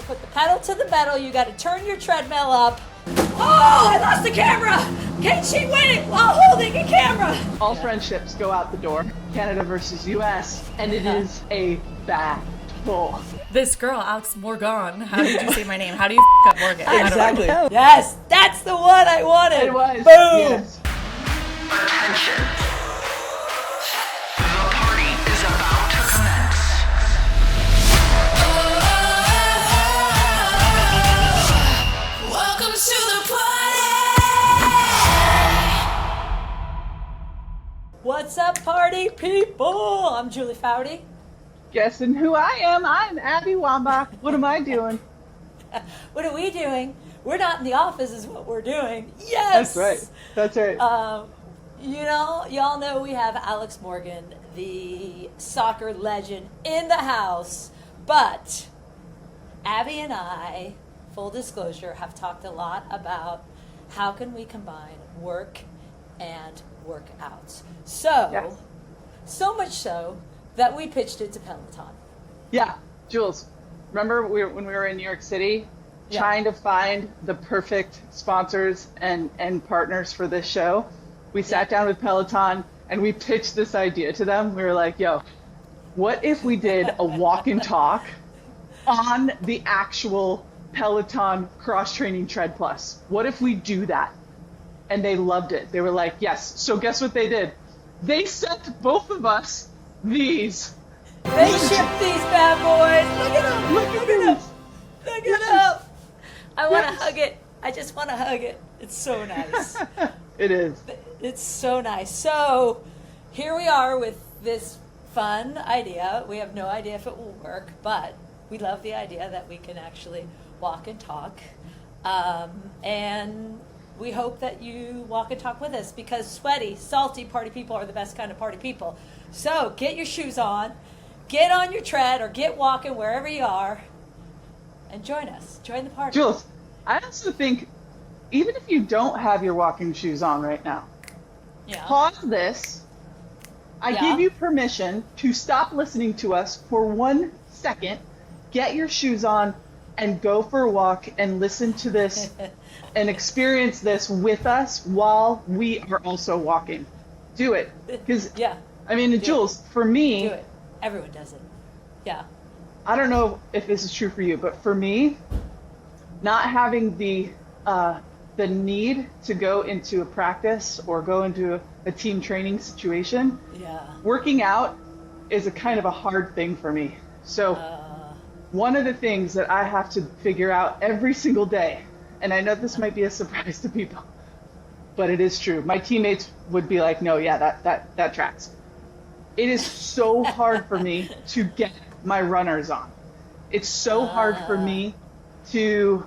put the pedal to the metal. You got to turn your treadmill up. Oh, I lost the camera. Can she wait while holding a camera? All friendships go out the door. Canada versus US, and it is a battle. This girl, Alex Morgan. How did you say my name? How do you up Morgan? Exactly. Yes, that's the one I wanted. It was. Boom. Yes. Attention. The party is about to commence. Welcome to the party. What's up, party people? I'm Julie Foudy. Guessing who I am? I'm Abby Wambach. What am I doing? What are we doing? We're not in the office is what we're doing. Yes! That's right. That's right. Y'all know we have Alex Morgan, the soccer legend, in the house. But Abby and I, full disclosure, have talked a lot about how can we combine work and workouts. So, Yes. so much so that we pitched it to Peloton. Yeah, Jules, remember when we were in New York City Yeah. trying to find the perfect sponsors and partners for this show? We sat down with Peloton and we pitched this idea to them. We were like, yo, what if we did a walk and talk on the actual Peloton cross-training Tread Plus? What if we do that? And they loved it. They were like, yes. So guess what they did? They sent both of us these. They shipped these bad boys. Look at them. Look at them. Look at them. I want to hug it. I just want to hug it. It's so nice. It is. It's so nice. So here we are with this fun idea. We have no idea if it will work, but we love the idea that we can actually walk and talk. And we hope that you walk and talk with us because sweaty, salty party people are the best kind of party people. So get your shoes on, get on your tread, or get walking wherever you are, and join us. Join the party. Jules, I also think even if you don't have your walking shoes on right now, Yeah. pause this. I Yeah. give you permission to stop listening to us for 1 second, get your shoes on, and go for a walk and listen to this and experience this with us while we are also walking. Do it. Because, Yeah. I mean, Jules, for me, Do it. Everyone does it. Yeah. I don't know if this is true for you, but for me, not having the need to go into a practice or go into a team training situation, Yeah. working out is a kind of a hard thing for me. So one of the things that I have to figure out every single day, and I know this might be a surprise to people, but it is true. My teammates would be like, no, yeah, that tracks. It is so hard for me to get my runners on. It's so hard for me to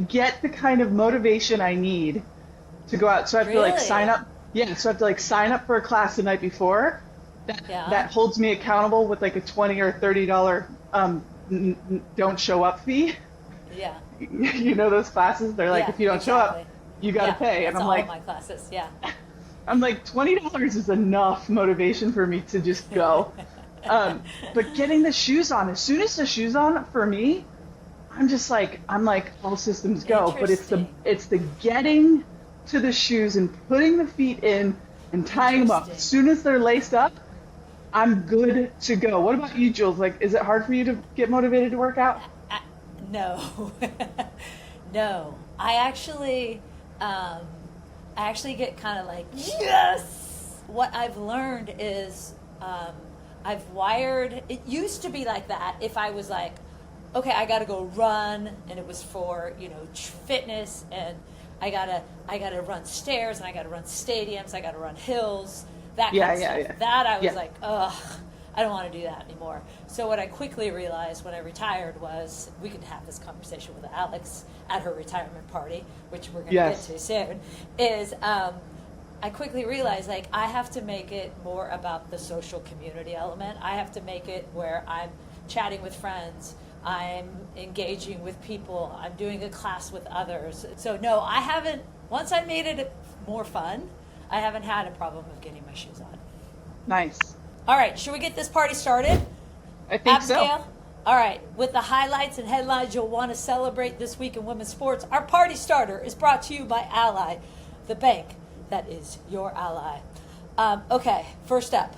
get the kind of motivation I need to go out. So I have to like Really? sign up. Yeah, so I have to like sign up for a class the night before that holds me accountable with like a $20 or $30 don't show up fee. Yeah. You know those classes? They're like, Yeah, if you don't show up, you got to pay. And That's I'm all like, of my classes. Yeah. I'm like, $20 is enough motivation for me to just go. But getting the shoes on, as soon as the shoes on for me, I'm like all systems go. But it's the getting to the shoes and putting the feet in and tying them up. As soon as they're laced up, I'm good to go. What about you, Jules? Like, is it hard for you to get motivated to work out? No. No. I actually get kind of like, yes! What I've learned is I've wired, it used to be like that if I was like, okay, I got to go run, and it was for, fitness, and I gotta run stairs, and I gotta run stadiums, I gotta run hills, that kind of stuff. Yeah. That I was Yeah. like, ugh, I don't want to do that anymore. So what I quickly realized when I retired was, we could have this conversation with Alex at her retirement party, which we're going to Yes. get to soon, is I quickly realized, like, I have to make it more about the social community element. I have to make it where I'm chatting with friends, I'm engaging with people, I'm doing a class with others. So no, I haven't, once I made it more fun, I haven't had a problem with getting my shoes on. Nice. All right, should we get this party started? I think so. Abigail, All right, with the highlights and headlines you'll want to celebrate this week in women's sports, our party starter is brought to you by Ally, the bank that is your ally. Okay, first up,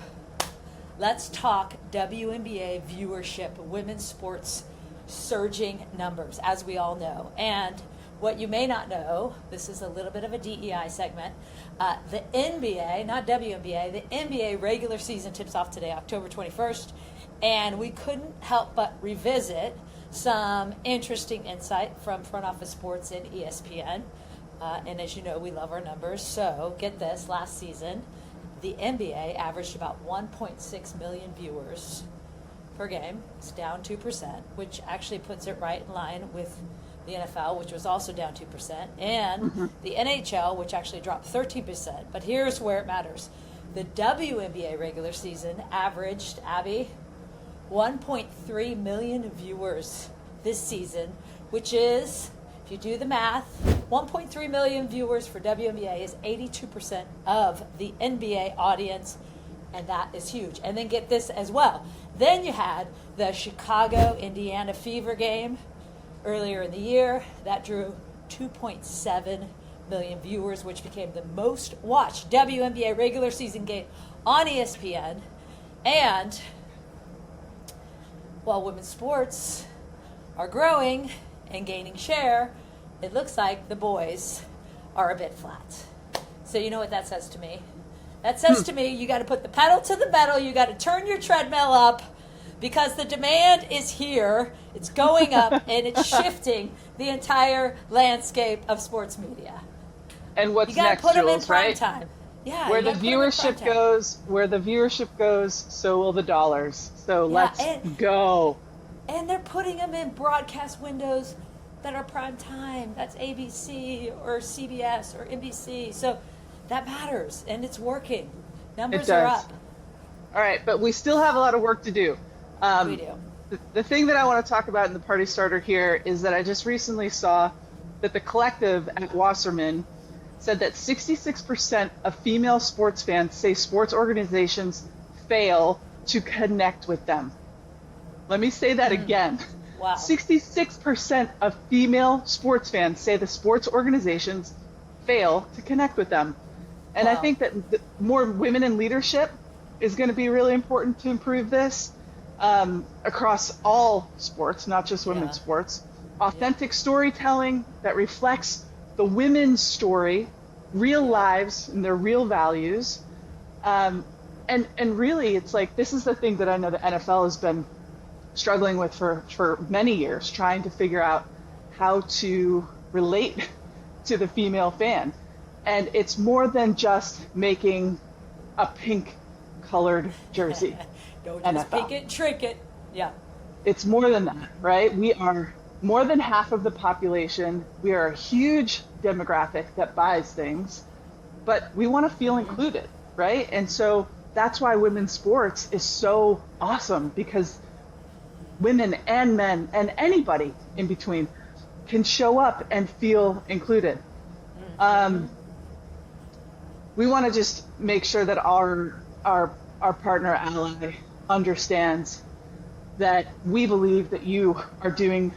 let's talk WNBA viewership, women's sports surging numbers, as we all know. And what you may not know, this is a little bit of a DEI segment, the NBA, not WNBA, the NBA regular season tips off today, October 21st, and we couldn't help but revisit some interesting insight from Front Office Sports and ESPN. And as you know, we love our numbers. So get this, last season, the NBA averaged about 1.6 million viewers per game. It's down 2%, which actually puts it right in line with the NFL, which was also down 2%, and the NHL, which actually dropped 13%. But here's where it matters. The WNBA regular season averaged, Abby, 1.3 million viewers this season, which is, if you do the math, 1.3 million viewers for WNBA is 82% of the NBA audience, and that is huge. And then get this as well. Then you had the Chicago-Indiana Fever game earlier in the year. That drew 2.7 million viewers, which became the most watched WNBA regular season game on ESPN. And while women's sports are growing and gaining share, it looks like the boys are a bit flat. So you know what that says to me? That says to me you got to put the pedal to the metal, you got to turn your treadmill up, because the demand is here, it's going up, and it's shifting the entire landscape of sports media. And what's You got to next, put them in Jules, prime right? time. Yeah, Where you the gotta put 'em in prime viewership time. goes, so will the dollars. So let's go. And they're putting them in broadcast windows that are prime time. That's ABC or CBS or NBC. So that matters, and it's working. Numbers are does. up. All right, but we still have a lot of work to do. We do. The thing that I want to talk about in the party starter here is that I just recently saw that the collective at Wasserman said that 66% of female sports fans say sports organizations fail to connect with them. Let me say that again. Wow. 66% of female sports fans say the sports organizations fail to connect with them. And I Wow. think that more women in leadership is going to be really important to improve this across all sports, not just women's sports. Authentic storytelling that reflects the women's story, real lives and their real values. And really, it's like, this is the thing that I know the NFL has been struggling with for many years, trying to figure out how to relate to the female fan. And it's more than just making a pink colored jersey. Don't just NFL. pick it, trick it. Yeah. It's more than that, right? We are more than half of the population. We are a huge demographic that buys things, but we want to feel included, right? And so that's why women's sports is so awesome, because women and men and anybody in between can show up and feel included. We want to just make sure that our partner Ally understands that we believe that you are doing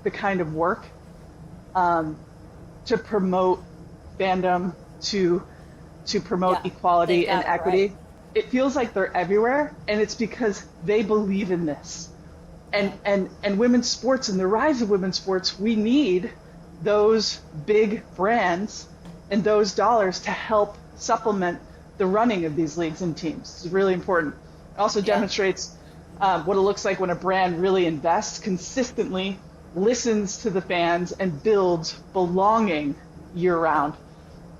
the kind of work to promote fandom, to promote equality and equity. Right. It feels like they're everywhere, and it's because they believe in this. And women's sports and the rise of women's sports, we need those big brands and those dollars to help supplement the running of these leagues and teams. It's really important. It also demonstrates what it looks like when a brand really invests consistently, listens to the fans, and builds belonging year round.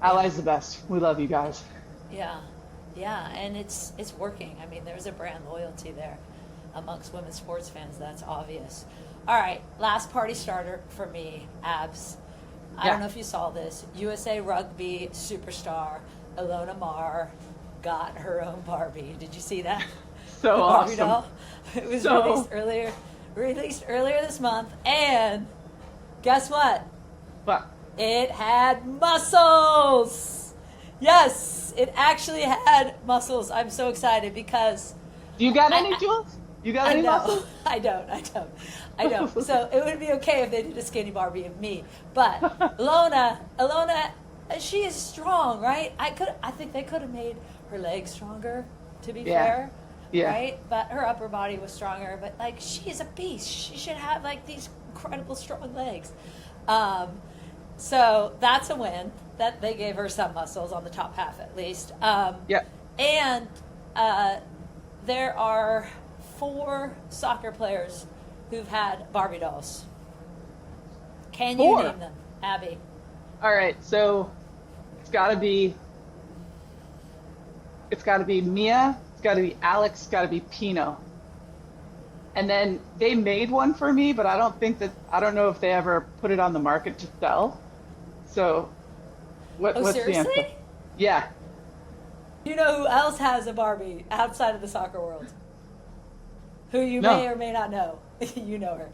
Ally's the best. We love you guys. Yeah, and it's working. I mean, there's a brand loyalty there amongst women's sports fans. That's obvious. All right, last party starter for me, Abs. I don't know if you saw this. USA Rugby superstar Ilona Maher got her own Barbie. Did you see that? So Barbie awesome. doll. It was So- released earlier this month, and guess what? But It had muscles. Yes, it actually had muscles. I'm so excited because do you got any, Jules? You got I any know. muscles? I don't. So it would be okay if they did a skinny Barbie of me. But Alona, she is strong, right? I think they could have made her legs stronger, to be fair. Yeah. Right? But her upper body was stronger. But like, she is a beast. She should have like these incredible strong legs. So that's a win. That they gave her some muscles on the top half at least. And there are 4 soccer players who've had Barbie dolls. Can you 4? name them, Abby? All right, so it's got to be Mia, it's got to be Alex, it's got to be Pino. And then they made one for me, but I don't know if they ever put it on the market to sell. So what's seriously? the answer? Yeah. You know who else has a Barbie outside of the soccer world? Who you No. may or may not know. You know her.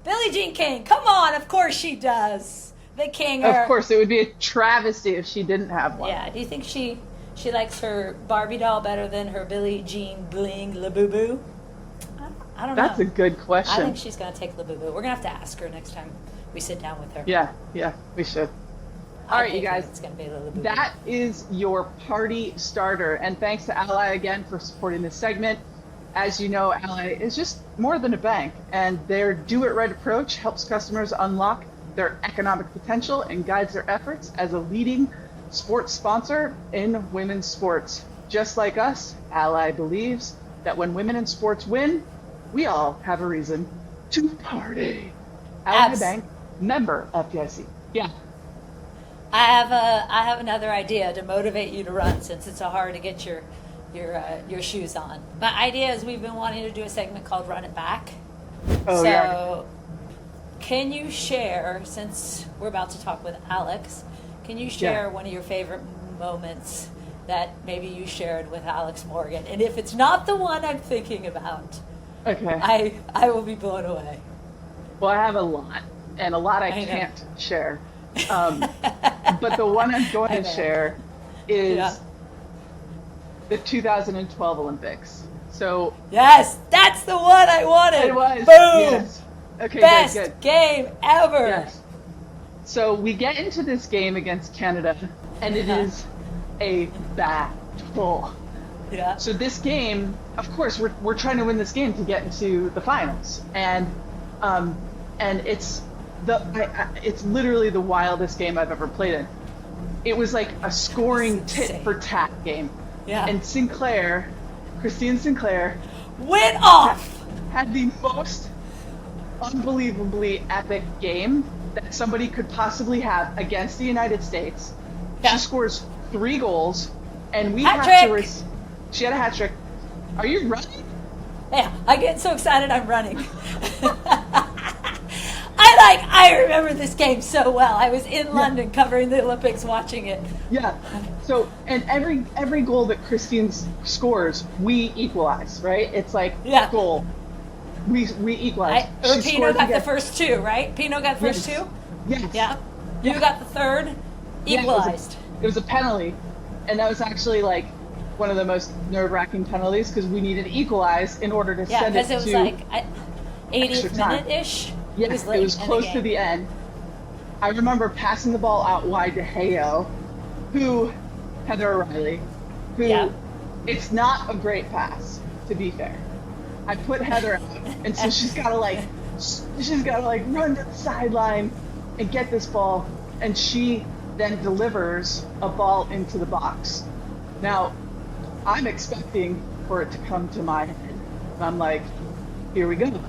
Billie Jean King. Come on, of course she does. The Kinger. Of course, it would be a travesty if she didn't have one. Yeah. Do you think she likes her Barbie doll better than her Billie Jean Bling Labubu? I don't know. That's a good question. I think she's going to take Labubu. We're going to have to ask her next time we sit down with her. Yeah, we should. All right, you guys. It's going to be Labubu. That is your party starter. And thanks to Ally again for supporting this segment. As you know, Ally is just more than a bank, and their do-it-right approach helps customers unlock their economic potential and guides their efforts as a leading sports sponsor in women's sports. Just like us, Ally believes that when women in sports win, we all have a reason to party. Ally Bank, member FDIC. Yeah. I have another idea to motivate you to run, since it's so hard to get your shoes on. My idea is we've been wanting to do a segment called Run It Back. Oh, so can you share, since we're about to talk with Alex, can you share one of your favorite moments that maybe you shared with Alex Morgan? And if it's not the one I'm thinking about, Okay. I will be blown away. Well, I have a lot, and a lot I can't share. But the one I'm going to share is the 2012 Olympics. So yes, that's the one I wanted. It was. Boom. Yes. Okay, Best good. game ever. Yes. So we get into this game against Canada, and it is a battle. Yeah. So this game, of course, we're trying to win this game to get into the finals, and it's it's literally the wildest game I've ever played in. It was like a scoring tit for tat game. Yeah. And Christine Sinclair, went off. had the most unbelievably epic game that somebody could possibly have against the United States. Yeah. She scores 3 goals, and we Hat have trick. to. She had a hat trick. Are you running? Yeah, I get so excited I'm running. I remember this game so well. I was in London covering the Olympics, watching it. Yeah. So, and every goal that Christine scores, we equalize, right? It's like goal. We equalize. Pino got the first 2, right? Pino got the first 2? Yes. Yeah. You got the third? Equalized. It was a penalty, and that was actually like one of the most nerve-wracking penalties because we needed to equalize in order to send it to. Yeah, because it was like 80th minute-ish. Yes, it was close to the end. I remember passing the ball out wide to Heyo, Heather O'Reilly, it's not a great pass, to be fair. I put Heather out, and so she's gotta run to the sideline and get this ball, and she then delivers a ball into the box. Now, I'm expecting for it to come to my head. And I'm like, here we go.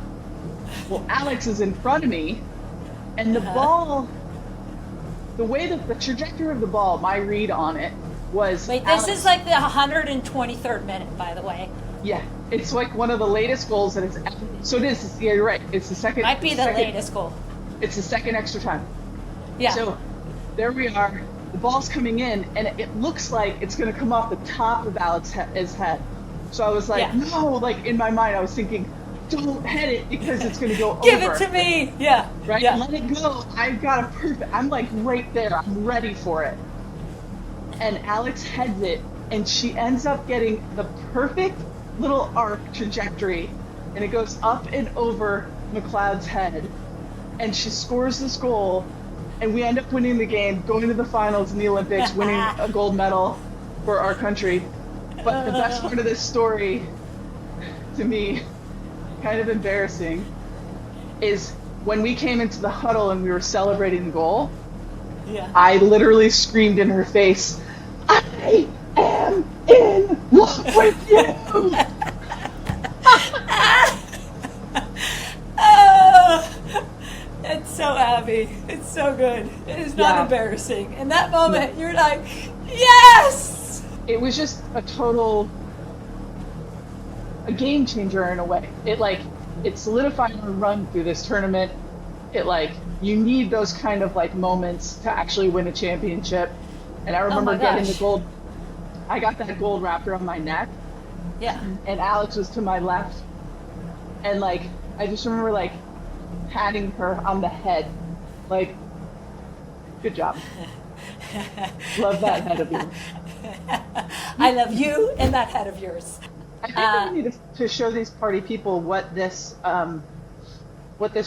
Well, Alex is in front of me, and the ball, the way that the trajectory of the ball, my read on it was. Wait, this is like the 123rd minute, by the way. Yeah, it's like one of the latest goals that is. So it is. Yeah, you're right. It's the second. Might be the latest goal. It's the second extra time. Yeah. So there we are. The ball's coming in, and it looks like it's going to come off the top of Alex's head. So I was like, no, like in my mind, I was thinking, don't head it because it's going to go Give over. it to me. Yeah. Right? Yeah. Let it go. I've got a perfect. I'm like right there. I'm ready for it. And Alex heads it, and she ends up getting the perfect little arc trajectory and it goes up and over McLeod's head, and she scores this goal, and we end up winning the game, going to the finals in the Olympics, winning a gold medal for our country. But the best part of this story, to me, kind of embarrassing, is when we came into the huddle and we were celebrating the goal, I literally screamed in her face, "I am in love with you!" Oh, it's so happy. It's so good. It is not embarrassing. In that moment, you're like, yes! It was just a game changer in a way. It solidified our run through this tournament. You need those kind of moments to actually win a championship. And I remember getting the gold. I got that gold wrapped around my neck. Yeah. And Alex was to my left. And I just remember patting her on the head. Good job. Love that head of yours. I love you and that head of yours. I think we need to show these party people what this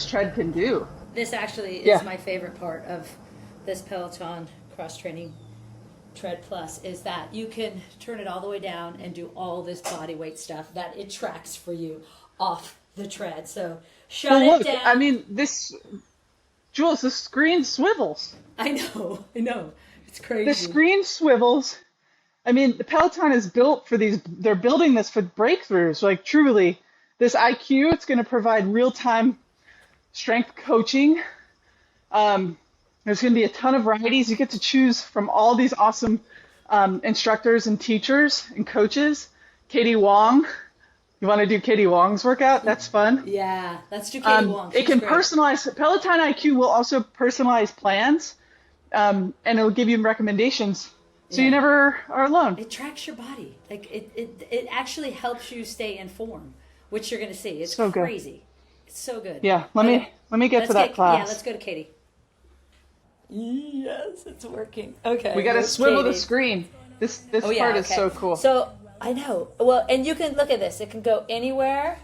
tread can do. This actually is my favorite part of this Peloton cross training tread plus, is that you can turn it all the way down and do all this body weight stuff that it tracks for you off the tread. So shut it down. I mean, Jules, the screen swivels. I know. It's crazy. The screen swivels. I mean, the Peloton is built for these. They're building this for breakthroughs. Truly, this IQ, it's going to provide real-time strength coaching. There's going to be a ton of varieties. You get to choose from all these awesome instructors and teachers and coaches. Katie Wong. You want to do Katie Wong's workout? That's fun. Yeah, let's do Katie Wong. It can personalize. Peloton IQ will also personalize plans, and it'll give you recommendations. So you never are alone. It tracks your body. It actually helps you stay in form, which you're going to see. It's so crazy. Good. It's so good. Yeah, let me get to that class. Yeah, let's go to Katie. Yes, it's working. Okay. We got to swivel the screen. This part is so cool. So I know. Well, and you can look at this. It can go anywhere,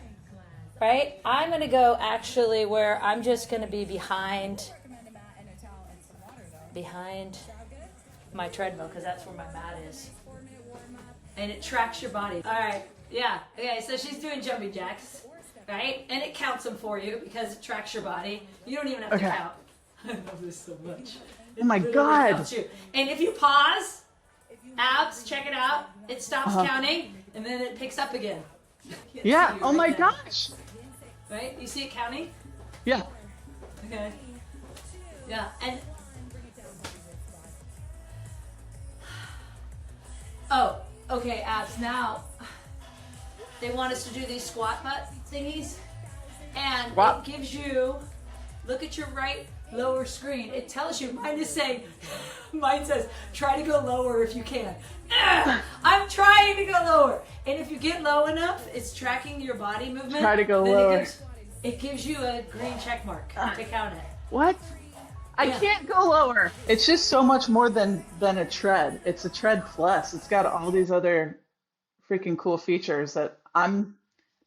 right? I'm going to go actually where I'm just going to be behind my treadmill, because that's where my mat is, and it tracks your body. All right, yeah, okay. So she's doing jumping jacks, right? And it counts them for you because it tracks your body. You don't even have to count. I love this so much. Oh my God! Counts you. And if you pause, abs, check it out. It stops counting, and then it picks up again. Yeah. Oh my gosh! Right? You see it counting? Yeah. Okay. Yeah, and. Oh, okay, abs. Now, they want us to do these squat butt thingies, and it gives you, look at your right lower screen. It tells you, mine says, try to go lower if you can. I'm trying to go lower. And if you get low enough, it's tracking your body movement. Try to go lower. It gives you a green check mark to count it. What? I can't go lower. It's just so much more than a tread. It's a tread plus. It's got all these other freaking cool features that I'm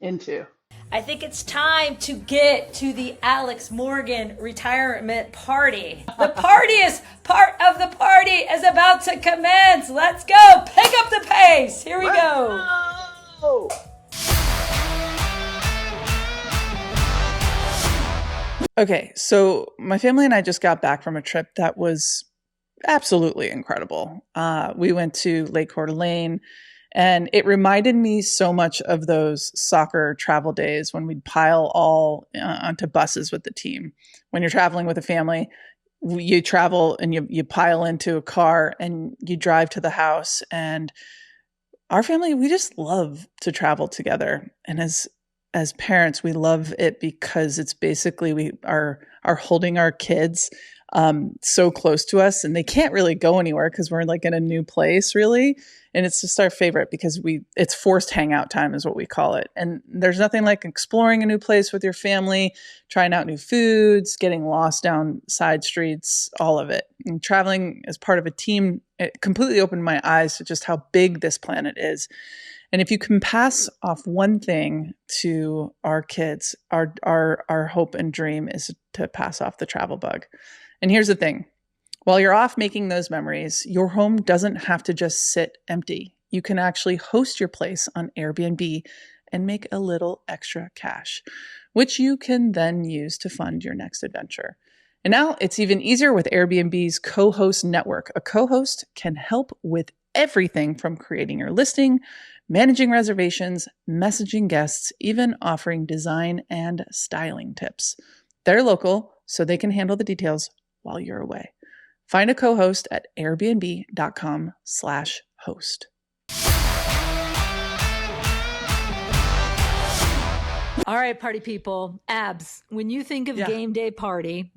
into. I think it's time to get to the Alex Morgan retirement party. The partyist part of the party is about to commence. Let's go. Pick up the pace. Here we go. Go. Okay, so my family and I just got back from a trip that was absolutely incredible. We went to Lake Coeur d'Alene, and it reminded me so much of those soccer travel days when we'd pile all onto buses with the team. When you're traveling with a family, you travel and you pile into a car and you drive to the house. And our family, we just love to travel together. And as parents, we love it because it's basically we are holding our kids so close to us, and they can't really go anywhere because we're in a new place, really. And it's just our favorite because it's forced hangout time is what we call it. And there's nothing like exploring a new place with your family, trying out new foods, getting lost down side streets, all of it. And traveling as part of a team, it completely opened my eyes to just how big this planet is. And if you can pass off one thing to our kids, our hope and dream is to pass off the travel bug. And here's the thing. While you're off making those memories, your home doesn't have to just sit empty. You can actually host your place on Airbnb and make a little extra cash, which you can then use to fund your next adventure. And now it's even easier with Airbnb's co-host network. A co-host can help with everything from creating your listing, managing reservations, messaging guests, even offering design and styling tips. They're local, so they can handle the details while you're away. Find a co-host at airbnb.com/host. All right, party people, abs. When you think of game day party,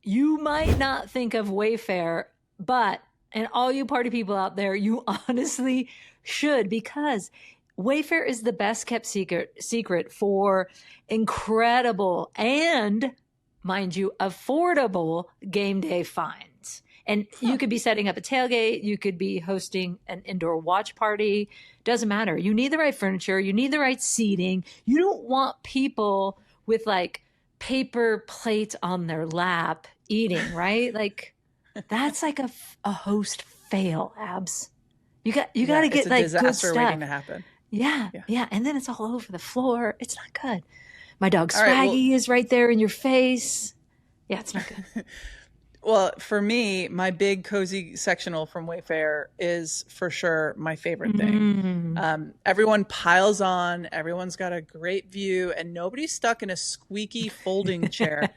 you might not think of Wayfair, but, and all you party people out there, you honestly should, because Wayfair is the best kept secret for incredible and, mind you, affordable game day finds. And you could be setting up a tailgate. You could be hosting an indoor watch party. Doesn't matter. You need the right furniture. You need the right seating. You don't want people with like paper plates on their lap eating, right? Like that's like a host fail, abs. You got to get like good disaster stuff. waiting to happen. Yeah. And then it's all over the floor. It's not good. My dog Swaggy is right there in your face. Yeah, it's not good. Well, for me, my big cozy sectional from Wayfair is for sure my favorite thing. Everyone piles on, everyone's got a great view, and nobody's stuck in a squeaky folding chair.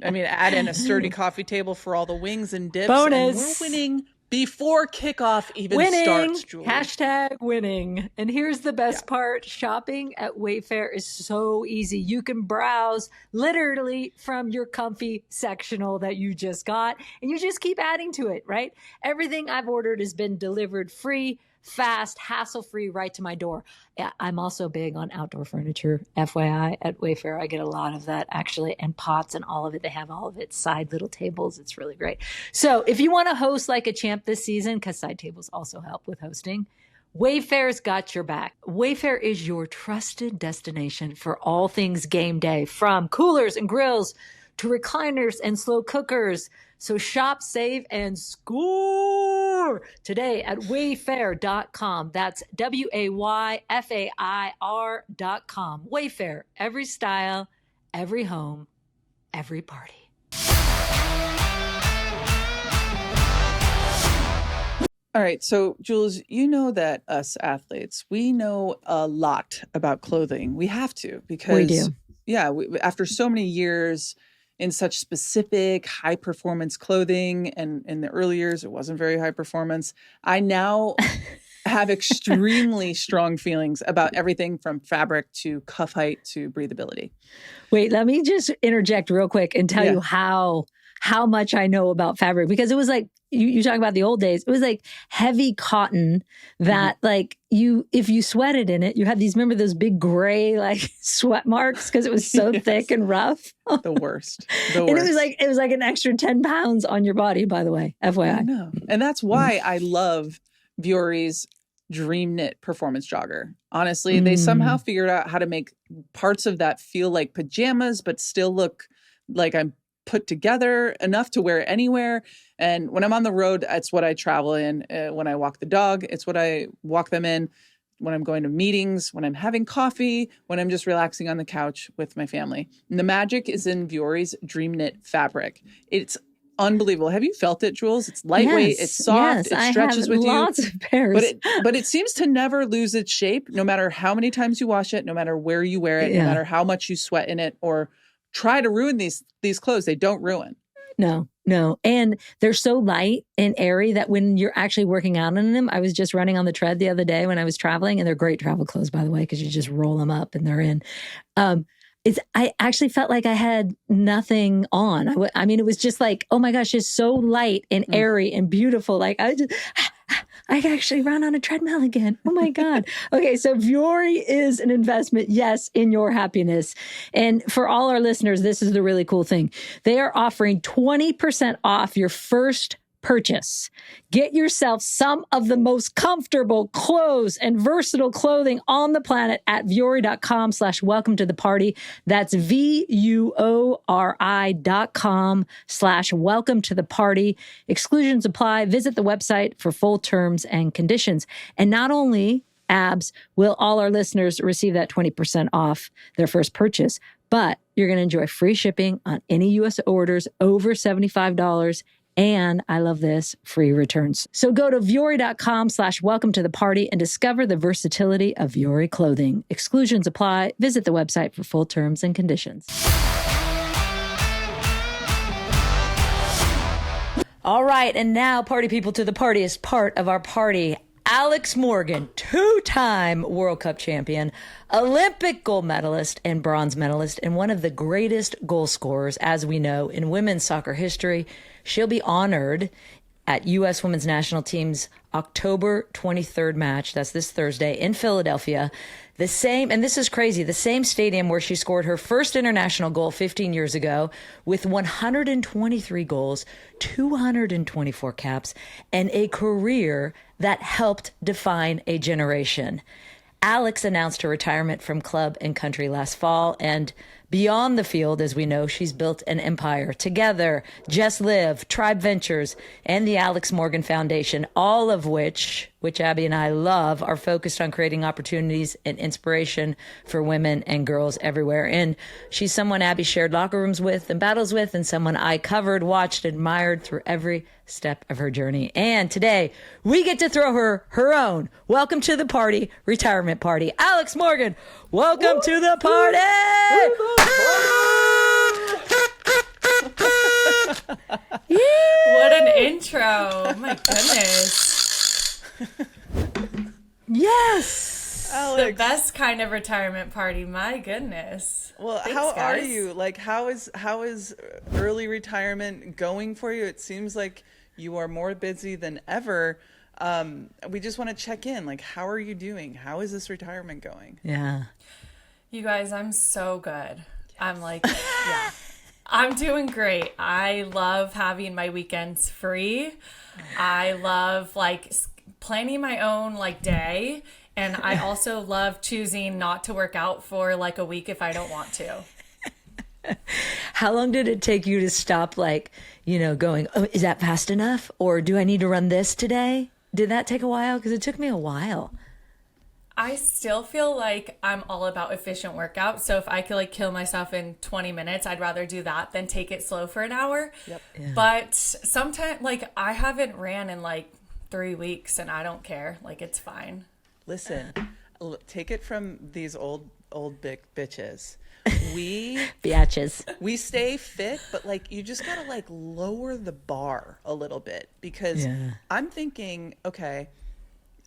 I mean, add in a sturdy coffee table for all the wings and dips. Bonus. And we're winning before kickoff even starts, Julie. Hashtag winning. And here's the best part. Shopping at Wayfair is so easy. You can browse literally from your comfy sectional that you just got, and you just keep adding to it, right? Everything I've ordered has been delivered free, fast, hassle-free right to my door. Yeah, I'm also big on outdoor furniture. FYI, at Wayfair, I get a lot of that actually, and pots and all of it. They have all of it, side little tables. It's really great. So if you want to host like a champ this season, because side tables also help with hosting, Wayfair's got your back. Wayfair is your trusted destination for all things game day, from coolers and grills to recliners and slow cookers. So shop, save, and score today at wayfair.com. That's WAYFAIR.com. Wayfair, every style, every home, every party. All right. So, Jules, you know that us athletes, we know a lot about clothing. We have to, because we do. Yeah, after so many years in such specific high performance clothing, and in the early years, it wasn't very high performance. I now have extremely strong feelings about everything from fabric to cuff height to breathability. Wait, let me just interject real quick and tell you how much I know about fabric, because it was like, you talk about the old days, it was like heavy cotton that like if you sweated in it, you had remember those big gray like sweat marks because it was so thick and rough. The worst. And it was like an extra 10 pounds on your body, by the way, FYI. I know. And that's why I love Vuori's Dream Knit Performance Jogger. Honestly, they somehow figured out how to make parts of that feel like pajamas, but still look like I'm put together enough to wear anywhere. And when I'm on the road, it's what I travel in. When I walk the dog, it's what I walk them in. When I'm going to meetings, when I'm having coffee, when I'm just relaxing on the couch with my family. And the magic is in Vuori's Dream Knit fabric. It's unbelievable. Have you felt it, Jules? It's lightweight, it's soft, it stretches with you. Lots of pairs. But it seems to never lose its shape, no matter how many times you wash it, no matter where you wear it, no matter how much you sweat in it or try to ruin these clothes. They don't ruin. No. And they're so light and airy that when you're actually working out in them, I was just running on the tread the other day when I was traveling, and they're great travel clothes, by the way, because you just roll them up and they're in. I actually felt like I had nothing on. I mean, it was just like, oh my gosh, it's so light and airy and beautiful. Like I can actually run on a treadmill again. Oh my God. Okay. So Vuori is an investment, yes, in your happiness. And for all our listeners, this is the really cool thing. They are offering 20% off your first purchase. Get yourself some of the most comfortable clothes and versatile clothing on the planet at vuori.com/welcome to the party. That's VUORI.com/welcome to the party. Exclusions apply. Visit the website for full terms and conditions. And not only abs will all our listeners receive that 20% off their first purchase, but you're going to enjoy free shipping on any U.S. orders over $75. And I love this, free returns. So go to vuori.com/welcome to the party and discover the versatility of Vuori clothing. Exclusions apply. Visit the website for full terms and conditions. All right, and now Party People to the Party is part of our party. Alex Morgan, two-time World Cup champion, Olympic gold medalist and bronze medalist, and one of the greatest goal scorers, as we know, in women's soccer history. She'll be honored at U.S. Women's National Team's October 23rd match. That's this Thursday in Philadelphia. The same, and this is crazy, the same stadium where she scored her first international goal 15 years ago with 123 goals, 224 caps, and a career that helped define a generation. Alex announced her retirement from club and country last fall, and beyond the field, as we know, she's built an empire. Together, Just Live, Tribe Ventures, and the Alex Morgan Foundation, all of which Abby and I love, are focused on creating opportunities and inspiration for women and girls everywhere. And she's someone Abby shared locker rooms with and battles with, and someone I covered, watched, admired through every step of her journey. And today, we get to throw her own welcome to the party retirement party. Alex Morgan, welcome to the party! What an intro. Oh my goodness. Yes! The best kind of retirement party. My goodness. Well, Thanks, how are guys. you? Like, how is early retirement going for you? It seems like you are more busy than ever. We just want to check in. Like, how are you doing? How is this retirement going? Yeah. You guys, I'm so good. I'm like, yeah. I'm doing great. I love having my weekends free. I love planning my own day. And I also love choosing not to work out for a week if I don't want to. How long did it take you to stop, going, oh, is that fast enough? Or do I need to run this today? Did that take a while? Because it took me a while. I still feel like I'm all about efficient workout. So if I could kill myself in 20 minutes, I'd rather do that than take it slow for an hour. Yep. Yeah. But sometimes, I haven't ran in 3 weeks and I don't care. It's fine. Listen, take it from these old big bitches. Biatches. We stay fit, but you just gotta lower the bar a little bit, because I'm thinking, okay,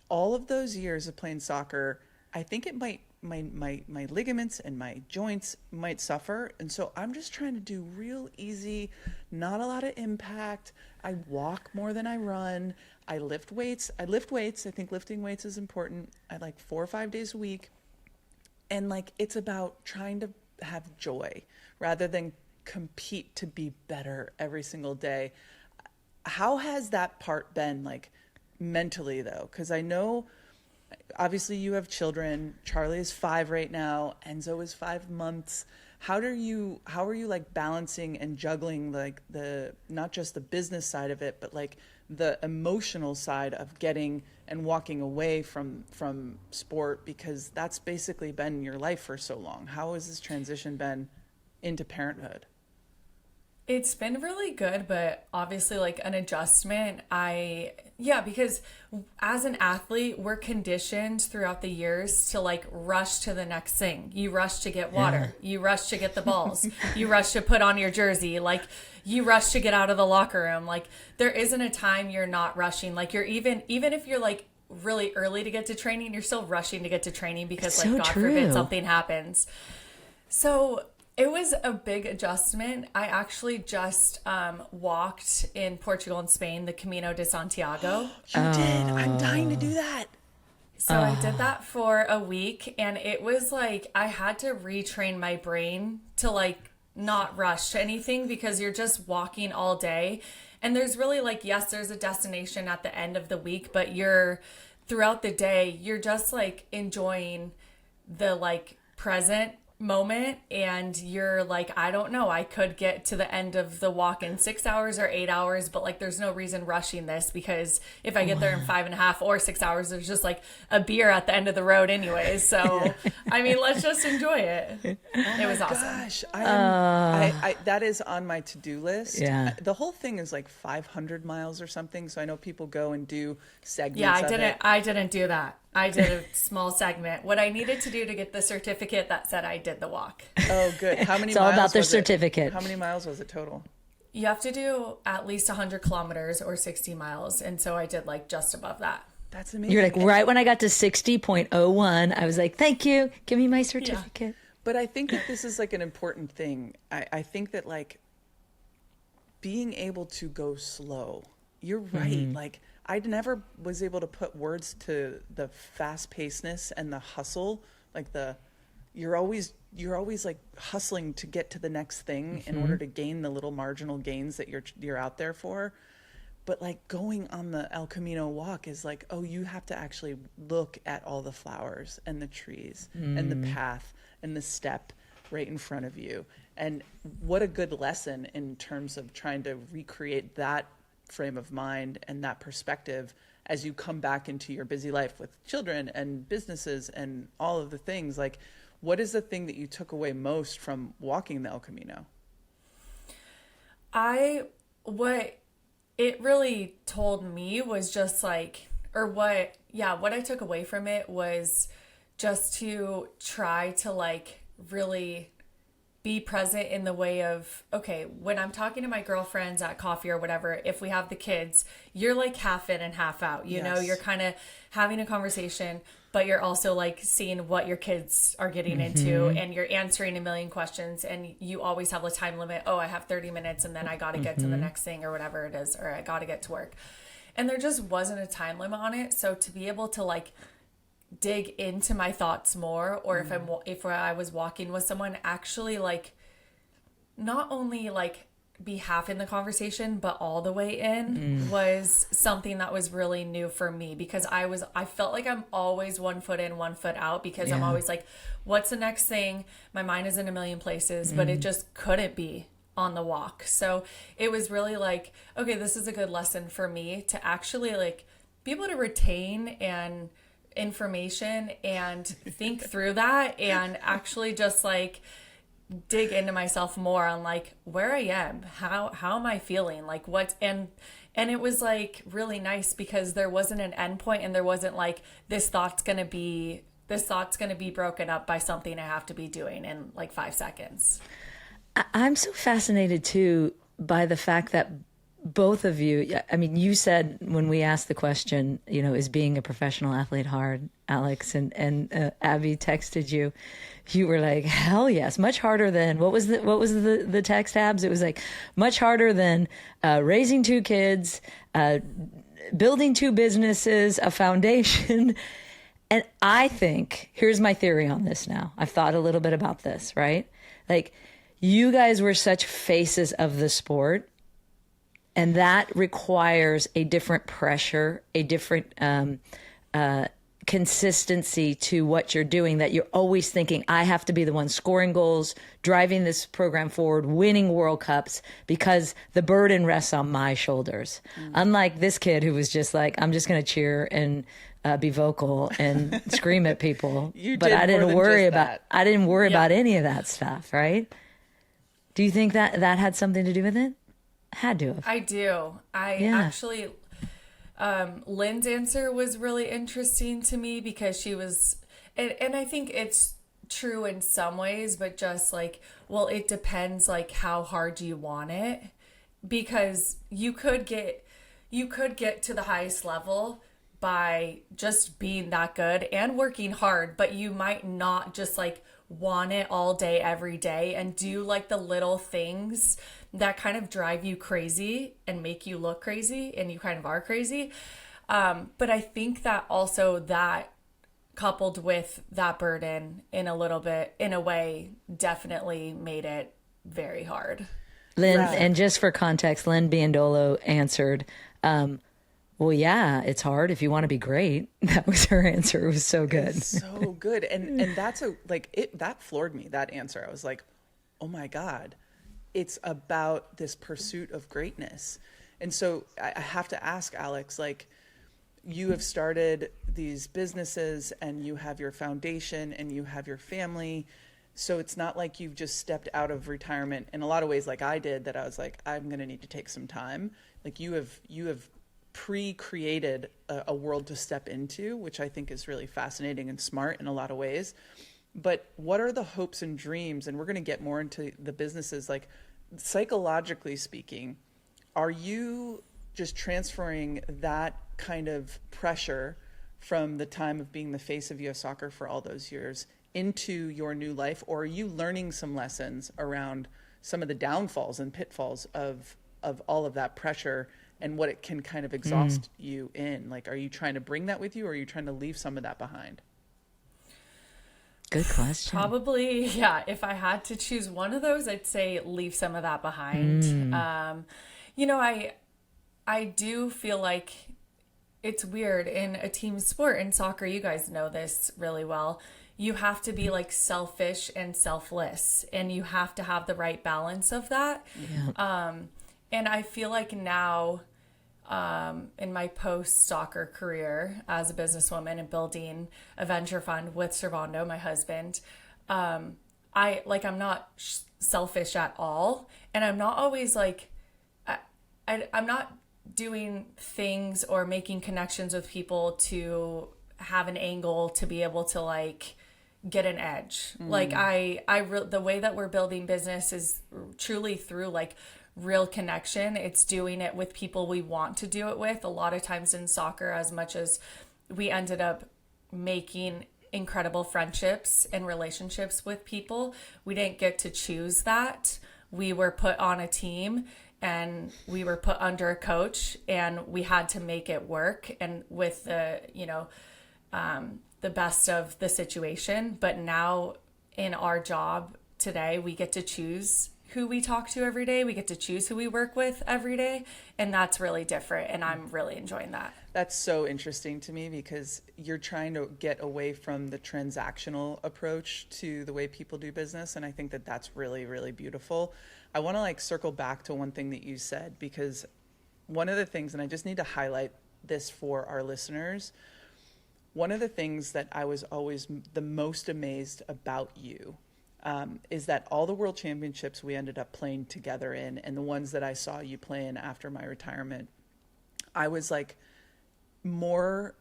all of those years of playing soccer, I think it might my ligaments and my joints might suffer, and so I'm just trying to do real easy, not a lot of impact. I walk more than I run. I lift weights. I think lifting weights is important. I 4 or 5 days a week, and it's about trying to have joy rather than compete to be better every single day. How has that part been mentally though? Because I know obviously you have children. Charlie is 5 right now. Enzo is 5 months. How are you balancing and juggling the not just the business side of it, but the emotional side of getting and walking away from sport, because that's basically been your life for so long? How has this transition been into parenthood? It's been really good, but obviously an adjustment. Because as an athlete, we're conditioned throughout the years to rush to the next thing. You rush to get water. Yeah. You rush to get the balls. You rush to put on your jersey. You rush to get out of the locker room. There isn't a time you're not rushing. You're even if you're really early to get to training, you're still rushing to get to training because so God true. forbid something happens. So it was a big adjustment. I actually just walked in Portugal and Spain, the Camino de Santiago. You did. I'm dying to do that. So I did that for a week, and it was I had to retrain my brain to not rush to anything because you're just walking all day. And there's really like, yes, there's a destination at the end of the week, but you're throughout the day, you're just like enjoying the like present moment, and you're like, I don't know, I could get to the end of the walk in 6 hours or 8 hours, but like there's no reason rushing this, because if I get there in 5.5 or 6 hours, there's just like a beer at the end of the road anyways. So I mean, let's just enjoy it. It was awesome. Gosh, I that is on my to-do list. Yeah. The whole thing is like 500 miles or something, so I know people go and do segments. Yeah, of it. I didn't do that. I did a small segment. What I needed to do to get the certificate that said I did the walk. Oh, good. How many It's all miles about their was it? certificate. How many miles was it total? You have to do at least 100 kilometers or 60 miles. And so I did like just above that. That's amazing. You're like, right when I got to 60.01, I was like, thank you. Give me my certificate. But I think that this is like an important thing. I think that like being able to go slow, you're right. Like I never was able to put words to the fast pacedness and the hustle, like you're always like hustling to get to the next thing in order to gain the little marginal gains that you're out there for. But like going on the El Camino walk is like, oh, you have to actually look at all the flowers and the trees and the path and the step right in front of you. And what a good lesson in terms of trying to recreate that frame of mind and that perspective as you come back into your busy life with children and businesses and all of the things. Like, what is the thing that you took away most from walking the El Camino? What it really told me was just like, what I took away from it was just to try to like really be present in the way of, okay, when I'm talking to my girlfriends at coffee or whatever, if we have the kids, you're like half in and half out, you know, you're kind of having a conversation, but you're also like seeing what your kids are getting into, and you're answering a million questions, and you always have a time limit. Oh, I have 30 minutes and then I got to get to the next thing or whatever it is, or I got to get to work. And there just wasn't a time limit on it. So to be able to like dig into my thoughts more, or if I was walking with someone, actually like not only like be half in the conversation but all the way in was something that was really new for me, because I felt like I'm always 1 foot in, 1 foot out, because I'm always like, what's the next thing? My mind is in a million places, but it just couldn't be on the walk. So it was really like, okay, this is a good lesson for me to actually like be able to retain and information and think through that, and actually just like dig into myself more on like where I am, how am I feeling, like what, and it was like really nice because there wasn't an end point, and there wasn't like this thought's gonna be broken up by something I have to be doing in like 5 seconds. I'm so fascinated too by the fact that both of you, I mean, you said when we asked the question, you know, is being a professional athlete hard, Alex? And Abby texted you. You were like, hell yes, much harder than, what was the text, Abs? It was like, much harder than raising 2 kids, building 2 businesses, a foundation. And I think, here's my theory on this now. I've thought a little bit about this, right? Like, you guys were such faces of the sport, and that requires a different pressure, a different consistency to what you're doing, that you're always thinking, I have to be the one scoring goals, driving this program forward, winning World Cups, because the burden rests on my shoulders. Unlike this kid who was just like, I'm just going to cheer and be vocal and scream at people. But I didn't worry about any of that stuff, right? Do you think that had something to do with it? Had to have. I do. Actually, Lynn's answer was really interesting to me, because she was, and I think it's true in some ways, but just like, well, it depends like how hard you want it, because you could get to the highest level by just being that good and working hard, but you might not just like want it all day, every day, and do like the little things that kind of drive you crazy and make you look crazy, and you kind of are crazy. But I think that also that coupled with that burden in a way definitely made it very hard. Lynn, Right. and just for context, Lynn Biondolo answered, well, yeah, it's hard if you want to be great. That was her answer. It was so good. It's so good. And that's that floored me, that answer. I was like, oh my God, it's about this pursuit of greatness. And so I have to ask, Alex, like, you have started these businesses and you have your foundation and you have your family. So it's not like you've just stepped out of retirement in a lot of ways like I did, that I was like, I'm going to need to take some time. Like you have pre-created a world to step into, which I think is really fascinating and smart in a lot of ways. But what are the hopes and dreams? And we're going to get more into the businesses, like psychologically speaking, are you just transferring that kind of pressure from the time of being the face of US Soccer for all those years into your new life? Or are you learning some lessons around some of the downfalls and pitfalls of all of that pressure and what it can kind of exhaust you in? Like, are you trying to bring that with you, or are you trying to leave some of that behind? Good question. Probably, yeah. If I had to choose one of those, I'd say leave some of that behind. You know, I do feel like it's weird in a team sport. In soccer, you guys know this really well. You have to be like selfish and selfless, and you have to have the right balance of that. Yeah. And I feel like now, in my post-soccer career as a businesswoman and building a venture fund with Servando, my husband, I'm not selfish at all. And I'm not always like, I'm not doing things or making connections with people to have an angle to be able to like get an edge. Like the way that we're building business is truly through like real connection. It's doing it with people we want to do it with. A lot of times in soccer, as much as we ended up making incredible friendships and relationships with people, we didn't get to choose that. We were put on a team and we were put under a coach, and we had to make it work, and with the best of the situation. But now in our job today, we get to choose who we talk to every day. We get to choose who we work with every day. And that's really different. And I'm really enjoying that. That's so interesting to me, because you're trying to get away from the transactional approach to the way people do business. And I think that that's really, really beautiful. I want to like circle back to one thing that you said, because one of the things, and I just need to highlight this for our listeners, one of the things that I was always the most amazed about you is that all the world championships we ended up playing together in, and the ones that I saw you play in after my retirement, I was like more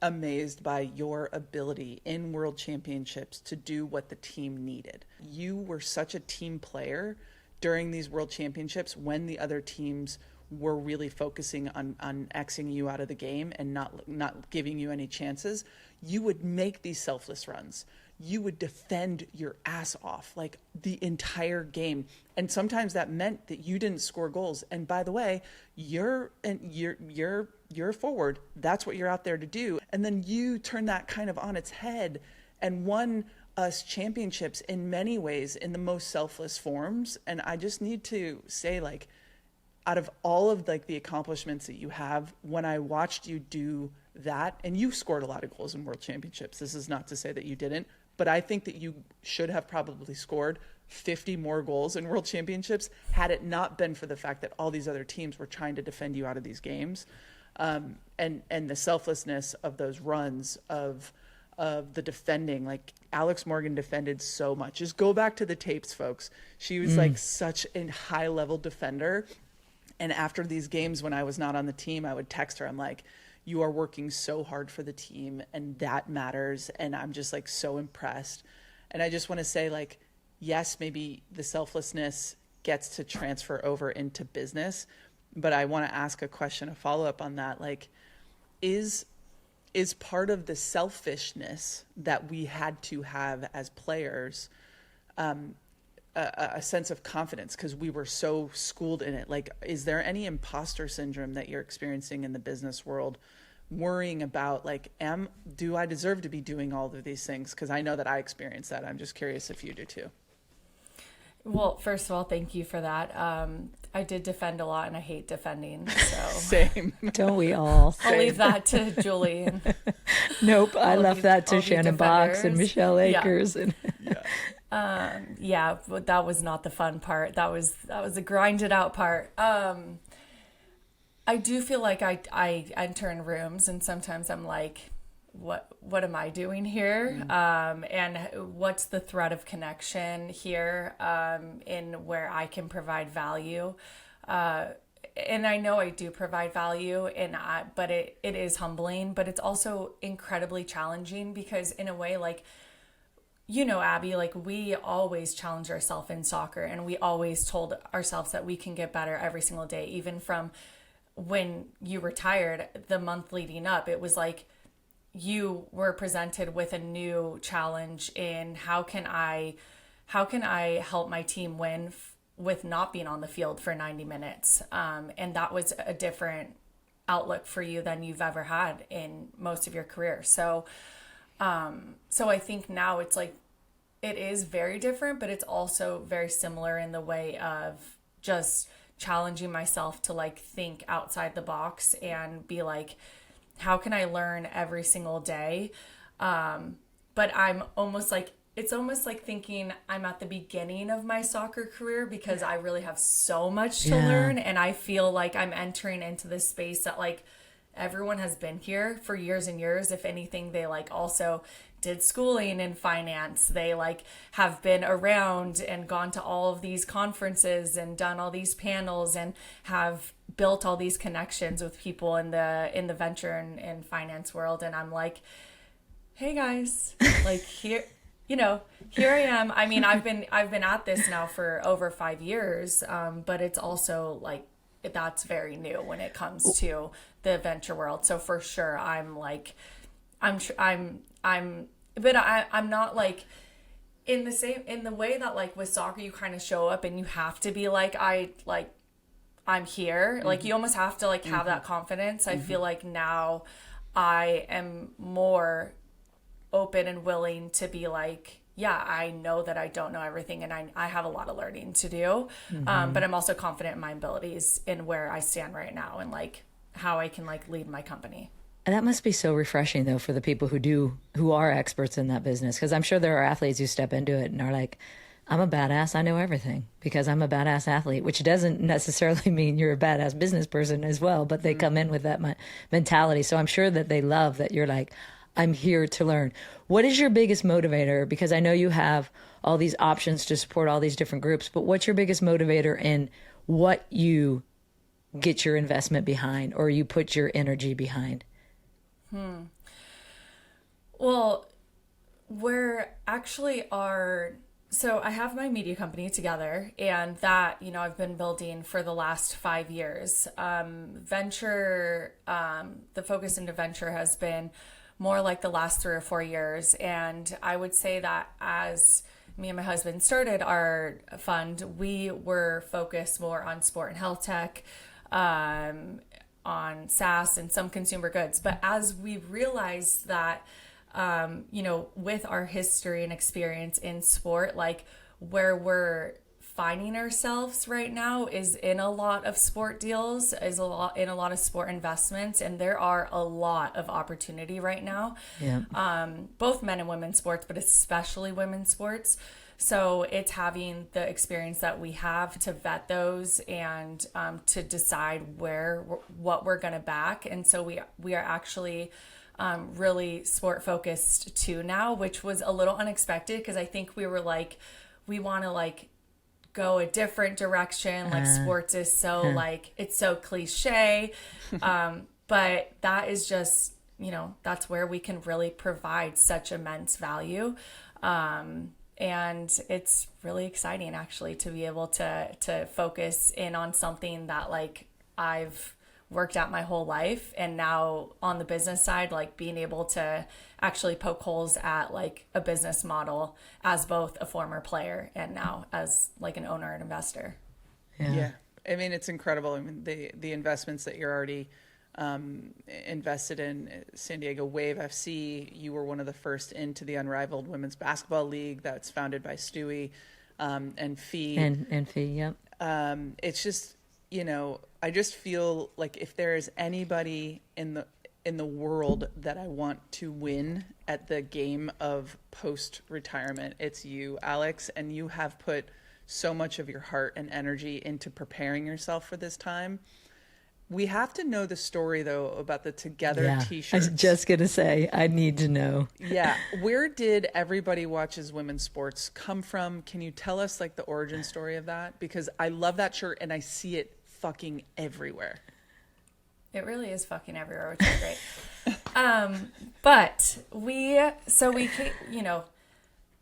amazed by your ability in world championships to do what the team needed. You were such a team player during these world championships when the other teams were really focusing on Xing you out of the game and not giving you any chances. You would make these selfless runs. You would defend your ass off like the entire game. And sometimes that meant that you didn't score goals. And by the way, you're forward. That's what you're out there to do. And then you turn that kind of on its head and won us championships in many ways in the most selfless forms. And I just need to say, like, out of all of like the accomplishments that you have, when I watched you do that, and you scored a lot of goals in world championships, this is not to say that you didn't, but I think that you should have probably scored 50 more goals in world championships had it not been for the fact that all these other teams were trying to defend you out of these games. And the selflessness of those runs of the defending, like Alex Morgan defended so much. Just go back to the tapes, folks. She was like such a high level defender. And after these games, when I was not on the team, I would text her. I'm like, you are working so hard for the team, and that matters. And I'm just like so impressed. And I just want to say, like, yes, maybe the selflessness gets to transfer over into business, but I want to ask a question, a follow-up on that. Like, is part of the selfishness that we had to have as players a sense of confidence because we were so schooled in it? Like, is there any imposter syndrome that you're experiencing in the business world, worrying about, like, do I deserve to be doing all of these things? Because I know that I experience that. I'm just curious if you do too. Well, first of all, thank you for that. I did defend a lot, and I hate defending, so Same. Don't we all? I'll leave that to Julie. And Nope, I left that to all the Shannon Box and defenders. Michelle Yeah. Akers. And Yeah, but that was not the fun part. That was the grinded out part. I do feel like I enter in rooms, and sometimes I'm like, what am I doing here? And what's the thread of connection here, in where I can provide value? And I know I do provide value, but it is humbling, but it's also incredibly challenging, because in a way, like, you know, Abby, like, we always challenge ourselves in soccer, and we always told ourselves that we can get better every single day. Even from when you retired, the month leading up, it was like you were presented with a new challenge in how can I help my team win with not being on the field for 90 minutes. And that was a different outlook for you than you've ever had in most of your career. So I think now it's like, it is very different, but it's also very similar in the way of just challenging myself to like think outside the box and be like, how can I learn every single day? But I'm almost like, it's almost like thinking I'm at the beginning of my soccer career, because I really have so much to learn. And I feel like I'm entering into this space that like everyone has been here for years and years. If anything, they like also did schooling in finance. They like have been around and gone to all of these conferences and done all these panels and have built all these connections with people in the venture and finance world. And I'm like, hey guys, like here I am. I mean, I've been at this now for over 5 years, but it's also like, that's very new when it comes to the venture world. So for sure, I'm not like in the way that like with soccer, you kind of show up and you have to be like, I'm here. Mm-hmm. Like you almost have to like have that confidence. I feel like now I am more open and willing to be like, yeah, I know that I don't know everything, and I have a lot of learning to do. But I'm also confident in my abilities in where I stand right now and like how I can like lead my company. And that must be so refreshing though for the people who are experts in that business, because I'm sure there are athletes who step into it and are like, I'm a badass, I know everything because I'm a badass athlete, which doesn't necessarily mean you're a badass business person as well, but they come in with that mentality. So I'm sure that they love that you're like, I'm here to learn. What is your biggest motivator? Because I know you have all these options to support all these different groups, but what's your biggest motivator in what you get your investment behind or you put your energy behind? Well, we're actually so I have my media company together, and that, you know, I've been building for the last 5 years. Venture, the focus into venture has been more like the last 3 or 4 years. And I would say that as me and my husband started our fund, we were focused more on sport and health tech, on SaaS and some consumer goods. But as we realized that, you know, with our history and experience in sport, like where we're finding ourselves right now is in a lot of sport deals, in a lot of sport investments, and there are a lot of opportunity right now. Yeah. Both men and women's sports, but especially women's sports. So it's having the experience that we have to vet those and to decide what we're going to back. And so we are actually really sport focused too now, which was a little unexpected because I think we were like, we want to like go a different direction. Like sports is so like, it's so cliche. But that is just, you know, that's where we can really provide such immense value. And it's really exciting actually to be able to focus in on something that like I've worked at my whole life, and now on the business side, like being able to actually poke holes at like a business model as both a former player and now as like an owner and investor. Yeah. I mean, it's incredible. I mean, the investments that you're already invested in San Diego Wave FC. You were one of the first into the Unrivaled Women's Basketball League that's founded by Stewie. and Fee. And Fee, yep. It's just, I just feel like if there is anybody in the world that I want to win at the game of post-retirement, it's you, Alex, and you have put so much of your heart and energy into preparing yourself for this time. We have to know the story, though, about the Together t-shirts. I was just going to say, I need to know. Yeah. Where did Everybody Watches Women's Sports come from? Can you tell us, like, the origin story of that? Because I love that shirt, and I see it fucking everywhere. It really is fucking everywhere, which is great. But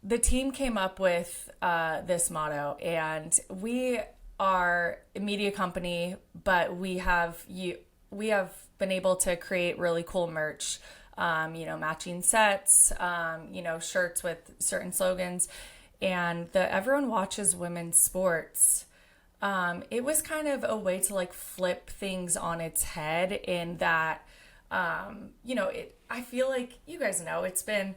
the team came up with this motto, and we are a media company, but we have been able to create really cool merch, matching sets, shirts with certain slogans, and the Everyone Watches Women's Sports. It was kind of a way to like flip things on its head in that, I feel like you guys know it's been,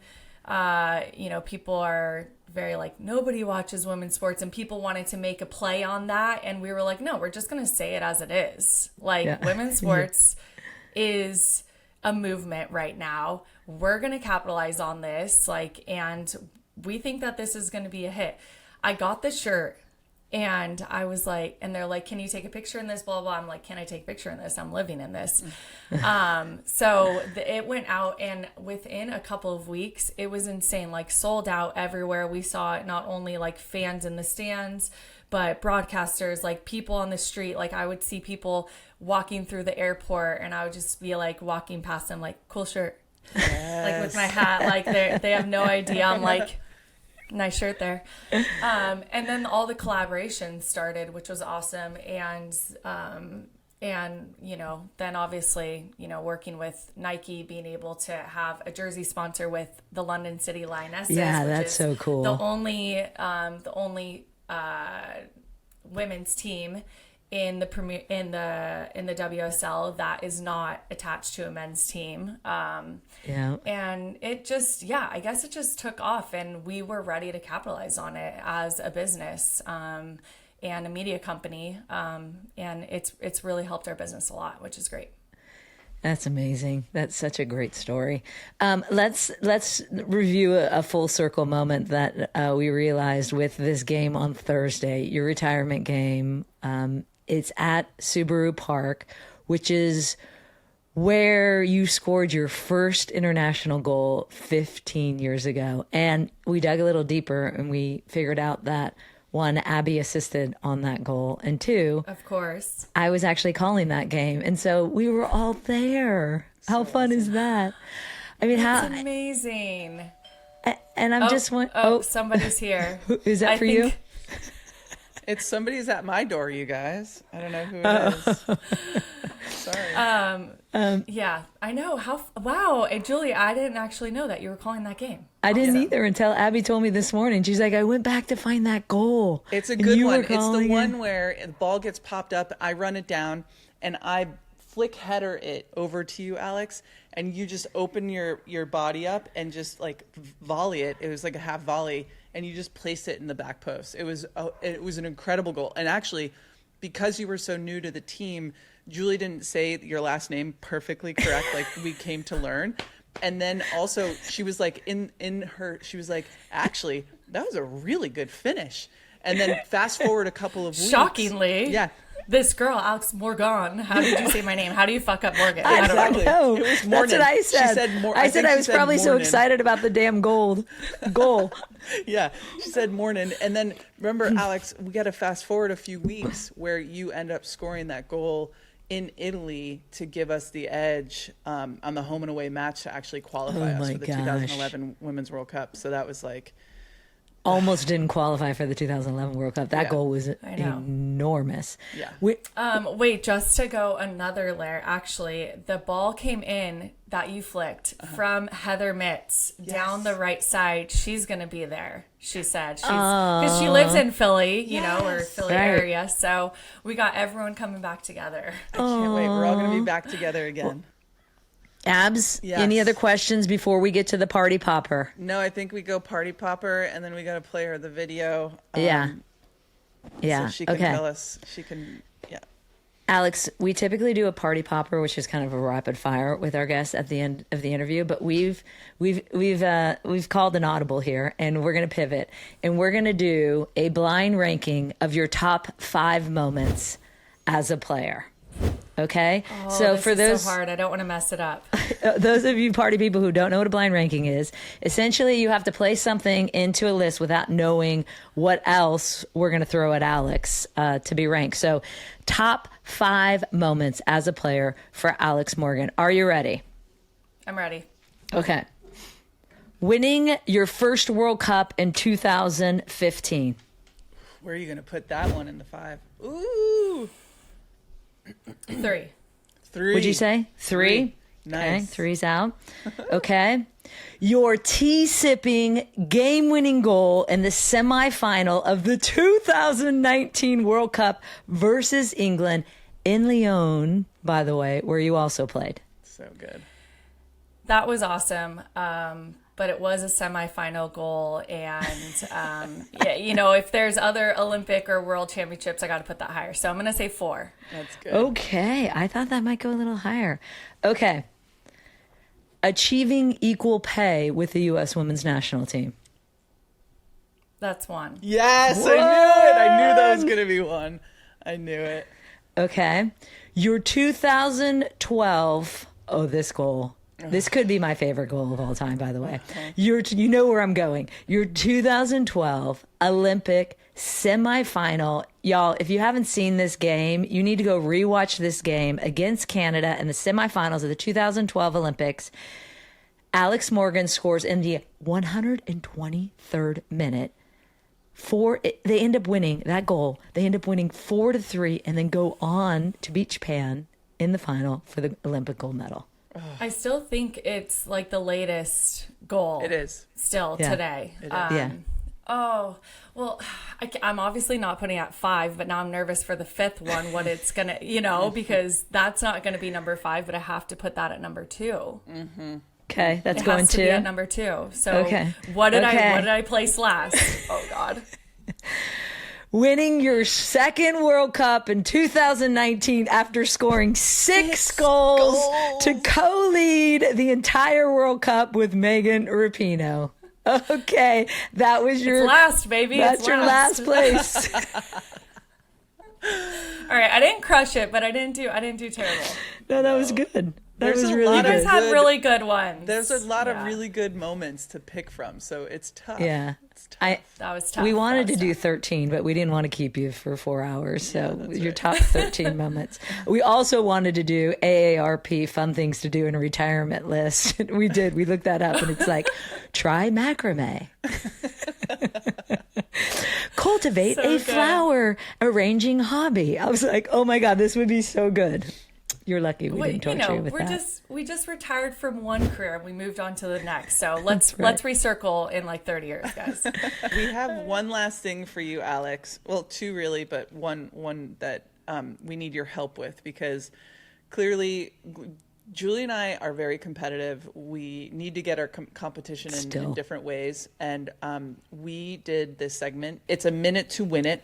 people are very like, nobody watches women's sports, and people wanted to make a play on that. And we were like, no, we're just going to say it as it is. Like women's sports is a movement right now. We're going to capitalize on this. And we think that this is going to be a hit. I got the shirt. And I was like, and they're like, can you take a picture in this, blah, blah. I'm like, can I take a picture in this? I'm living in this. It went out, and within a couple of weeks, it was insane, like sold out everywhere. We saw it, not only like fans in the stands, but broadcasters, like people on the street. Like I would see people walking through the airport, and I would just be like walking past them like, cool shirt. Yes. Like with my hat, like they have no idea. I'm like, nice shirt there. And then all the collaborations started, which was awesome. And then obviously, working with Nike, being able to have a jersey sponsor with the London City Lionesses. Yeah, which that's is so cool. The only women's team in the WSL that is not attached to a men's team. And it just, I guess it just took off, and we were ready to capitalize on it as a business and a media company. And it's really helped our business a lot, which is great. That's amazing. That's such a great story. Let's review a full circle moment that we realized with this game on Thursday, your retirement game. It's at Subaru Park, which is where you scored your first international goal 15 years ago. And we dug a little deeper, and we figured out that one, Abby assisted on that goal, and two, of course, I was actually calling that game. And so we were all there. How fun is that? I mean, that's amazing. And I'm just one. Somebody's here. Is that for you? It's somebody's at my door, you guys. I don't know who it is. Sorry. Yeah, I know. Wow. And Julie, I didn't actually know that you were calling that game. I didn't either until Abby told me this morning. She's like, I went back to find that goal. It's a good one. It's the one where the ball gets popped up, I run it down, and I flick header it over to you, Alex, and you just open your body up and just like volley it. It was like a half volley, and you just place it in the back post. It was an incredible goal. And actually, because you were so new to the team, Julie didn't say your last name perfectly correct, like we came to learn. And then also she was like she was like, actually, that was a really good finish. And then fast forward a couple of weeks. Shockingly. Yeah. This girl, Alex Morgan. How did you say my name? How do you fuck up Morgan? Exactly. I don't know. It was Mornan. That's what I said. She said I said I was probably so Mornan. excited about the damn goal. Yeah, she said morning. And then remember, Alex, we got to fast forward a few weeks where you end up scoring that goal in Italy to give us the edge on the home and away match to actually qualify us for the 2011 Women's World Cup. So that was like... Almost didn't qualify for the 2011 World Cup. That goal was enormous. Yeah. Wait, just to go another layer, actually, the ball came in that you flicked from Heather Mitz down the right side. She's going to be there, she said. Because she lives in Philly, or Philly area. So we got everyone coming back together. I can't wait. We're all going to be back together again. Abs, Yes. any other questions before we get to the party popper? No, I think we go party popper, and then we got to play her the video. Yeah. So she can tell us. She can. Yeah. Alex, we typically do a party popper, which is kind of a rapid fire with our guests at the end of the interview, but we've called an audible here, and we're going to pivot, and we're going to do a blind ranking of your top 5 moments as a player. Okay, Oh, so this for is those so hard. I don't want to mess it up. those of you party people who don't know what a blind ranking is, essentially you have to place something into a list without knowing what else we're going to throw at Alex to be ranked. So, top 5 moments as a player for Alex Morgan. Are you ready? I'm ready. Okay. Winning your first World Cup in 2015. Where are you going to put that one in the 5? Ooh. 3. 3. Would you say 3? Nice. Okay, 3's out. Okay. Your tea-sipping game-winning goal in the semifinal of the 2019 World Cup versus England in Lyon, by the way, where you also played. So good. That was awesome. But it was a semifinal goal. And, yeah, you know, if there's other Olympic or world championships, I got to put that higher. So I'm going to say 4. That's good. Okay. I thought that might go a little higher. Okay. Achieving equal pay with the U.S. women's national team. That's 1. Yes, I knew it. I knew that was going to be 1. I knew it. Okay. Your 2012, this goal. This could be my favorite goal of all time, by the way. You know where I'm going. Your 2012 Olympic semifinal. Y'all, if you haven't seen this game, you need to go rewatch this game against Canada in the semifinals of the 2012 Olympics. Alex Morgan scores in the 123rd minute. They end up winning that goal. They end up winning 4-3 and then go on to beat Japan in the final for the Olympic gold medal. I still think it's like the latest goal. It is. Still Yeah. today. It is. Yeah. Oh, well, I'm obviously not putting at 5, but now I'm nervous for the 5th one, what it's going to, because that's not going to be number 5, but I have to put that at number 2. Okay, that's It going has to to be at number 2. So Okay. what did Okay. I place last? Oh God. winning your second World Cup in 2019 after scoring 6 goals to co-lead the entire World Cup with Megan Rapinoe. Okay, that was your It's last, baby. That's It's your last place. All right, I didn't crush it, but I didn't do terrible. No, that was good. That There's was a really lot You of guys good. had good- really good ones. There's a lot of Yeah. really good moments to pick from, so it's tough. Yeah. It's tough. That was tough. We wanted That to was do tough. 13, but we didn't want to keep you for 4 hours. So your top 13 moments. We also wanted to do AARP, fun things to do in a retirement list. We did. We looked that up, and it's like, try macrame. Cultivate So a good. flower arranging hobby. I was like, oh my God, this would be so good. You're lucky we didn't torture you with that. We just retired from one career and we moved on to the next. So let's right. let's recircle in like 30 years, guys. We have one last thing for you, Alex. Well, 2 really, but one that we need your help with, because clearly Julie and I are very competitive. We need to get our competition in different ways. And we did this segment. It's a minute to win it.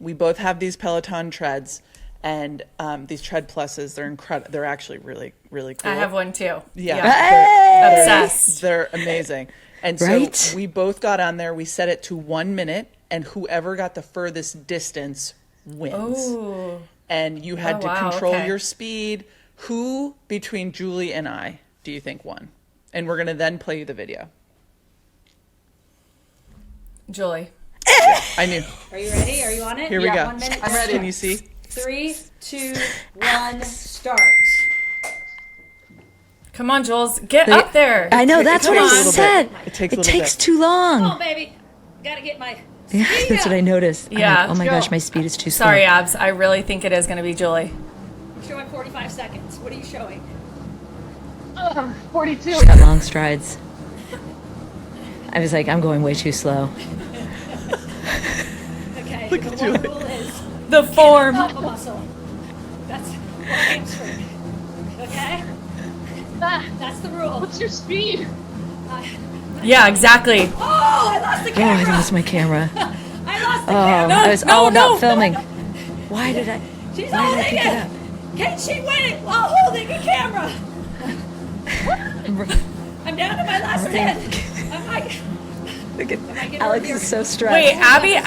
We both have these Peloton treads. And these Tread Pluses, they're incredible. They're actually really, really cool. I have one too. Yeah. They're obsessed. They're amazing. And Right? so we both got on there. We set it to 1 minute, and whoever got the furthest distance wins. Ooh. And you had Oh, to wow, control okay. your speed. Who between Julie and I do you think won? And we're going to then play you the video. Julie. I knew. Are you ready? Are you on it? Here we go. 1 minute. I'm ready. Can you see? 3, 2, 1, start. Come on, Jules. Get up there. I know, that's It what takes I a little said. bit. It takes a It little takes bit. too long. Come on, baby. Gotta get my Yeah, that's what I noticed. I'm Yeah. like, oh my Go. gosh, my speed is too slow. Sorry, Abs. I really think it is going to be Julie. I'm showing 45 seconds. What are you showing? 42. She's got long strides. I was like, I'm going way too slow. Okay. Look the at one Julie. rule is The form. elbow muscle. That's hamstring. Okay? That's the rule. What's your speed? Yeah, exactly. Oh, I lost the Oh, camera. I lost my camera. I lost the Oh, camera. I was all about filming. Why did I? She's Why did I holding pick it it. up? Can she win it while holding a camera? I'm down to my last 10. I'm like, Look at I get Alex over is here? so stressed. Wait,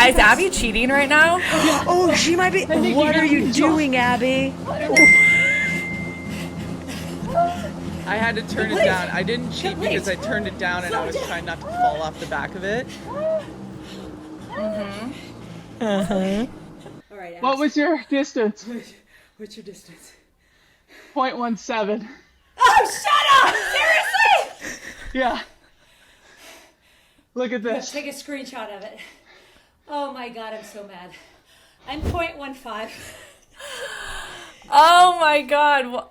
is Abby cheating right now? Oh, she might be. What are you doing, Abby? I had to turn it down. I didn't cheat because I turned it down and I was trying not to fall off the back of it. All right, What was your distance? what's your distance? 0.17. Oh, shut up! Seriously? Yeah. Look at Let's this. take a screenshot of it. Oh my God, I'm so mad. I'm 0.15. Oh my God.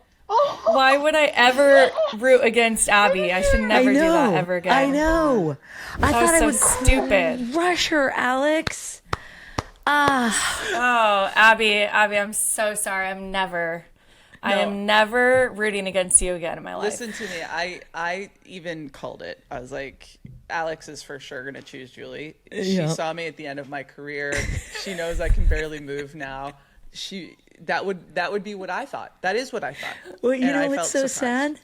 Why would I ever root against Abby? I should never do that ever again. I know. I That was thought I so would stupid. crush her, Alex. Oh, Abby, I'm so sorry. I am never rooting against you again in my life. Listen to me. I even called it. I was like, Alex is for sure going to choose Julie. She saw me at the end of my career. She knows I can barely move now. That would be what I thought. That is what I thought. Well, you And I know what's felt so sad?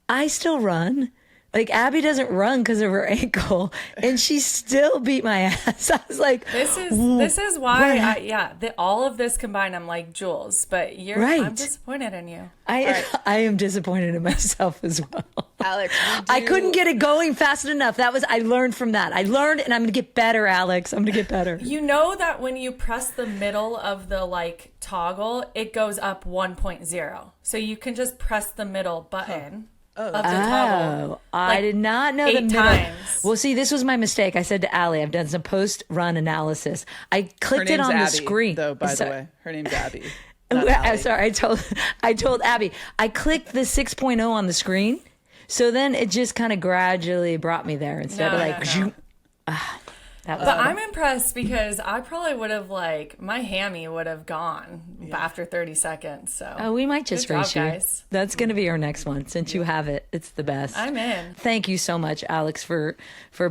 I still run. Like, Abby doesn't run because of her ankle, and she still beat my ass. I was like, This is why all of this combined, I'm like, Jules, but I'm Right. disappointed in you. I am disappointed in myself as well. Alex, I couldn't get it going fast enough. I learned from that. I learned, and I'm going to get better, Alex. I'm going to get better. You know that when you press the middle of the toggle, it goes up 1.0. So you can just press the middle button of the toggle. I did not know the 8 middle. times. Well, see, this was my mistake. I said to Allie, I've done some post-run analysis. I clicked it on the screen. Though, by the way, her name's Abby. I'm sorry. I told Abby. I clicked the 6.0 on the screen, so then it just kind of gradually brought me there instead of that was But I'm impressed because I probably would have my hammy would have gone after 30 seconds. So we might just Good job, race you. guys. That's going to be our next one since you have it. It's the best. I'm in. Thank you so much, Alex, for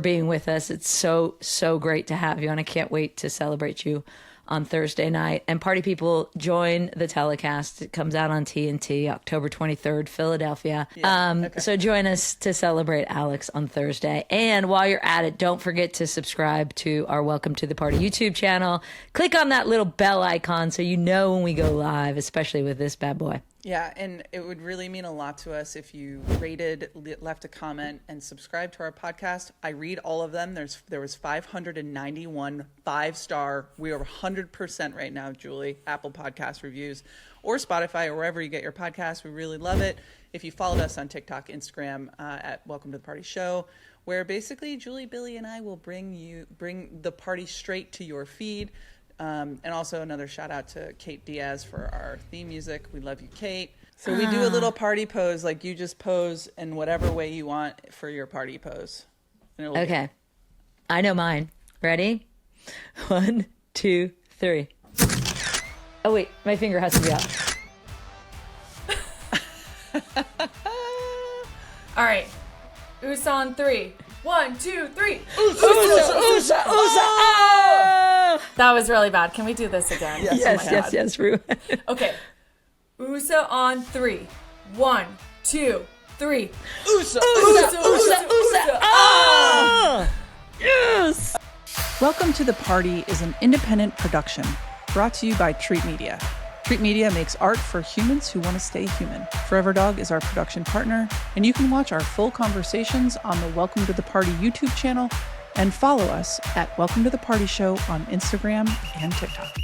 being with us. It's so great to have you, and I can't wait to celebrate you on Thursday night. And party people, join the telecast. It comes out on TNT October 23rd, Philadelphia. So join us to celebrate Alex on Thursday. And while you're at it, don't forget to subscribe to our Welcome to the Party YouTube channel. Click on that little bell icon so you know when we go live, especially with this bad boy. Yeah, and it would really mean a lot to us if you rated, left a comment, and subscribed to our podcast. I read all of them. There was 591 5-star. We are 100% right now, Julie. Apple Podcast reviews, or Spotify, or wherever you get your podcasts. We really love it. If you followed us on TikTok, Instagram at Welcome to the Party Show, where basically Julie, Billy, and I will bring the party straight to your feed. And also another shout out to Kate Diaz for our theme music. We love you, Kate. So we do a little party pose, like you just pose in whatever way you want for your party pose. Okay. I know mine. Ready? 1, 2, 3. Oh, wait. My finger has to be up. All right. Usa on 3. 1, 2, 3. Usa. Oh! That was really bad. Can we do this again? Yes, Rue. Okay. Usa on 3. 1, 2, 3. Usa. Ah! Yes! Welcome to the Party is an independent production brought to you by Treat Media. Treat Media makes art for humans who want to stay human. Forever Dog is our production partner, and you can watch our full conversations on the Welcome to the Party YouTube channel and follow us at Welcome to the Party Show on Instagram and TikTok.